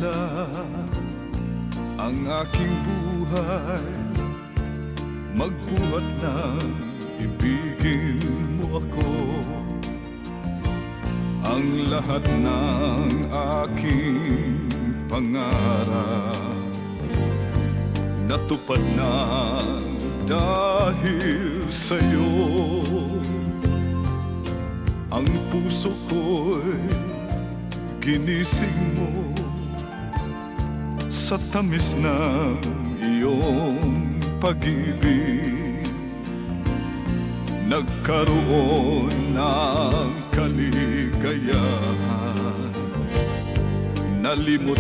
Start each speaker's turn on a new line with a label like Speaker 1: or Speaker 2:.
Speaker 1: tila ang aking buhay, magbuhat ng ibigin mo ako. Ang lahat ng aking pangarap natupad na dahil sa'yo. Ang puso ko'y ginising mo sa tamis ng iyong pag-ibig. Nagkaroon ng kaligayahan, nalimot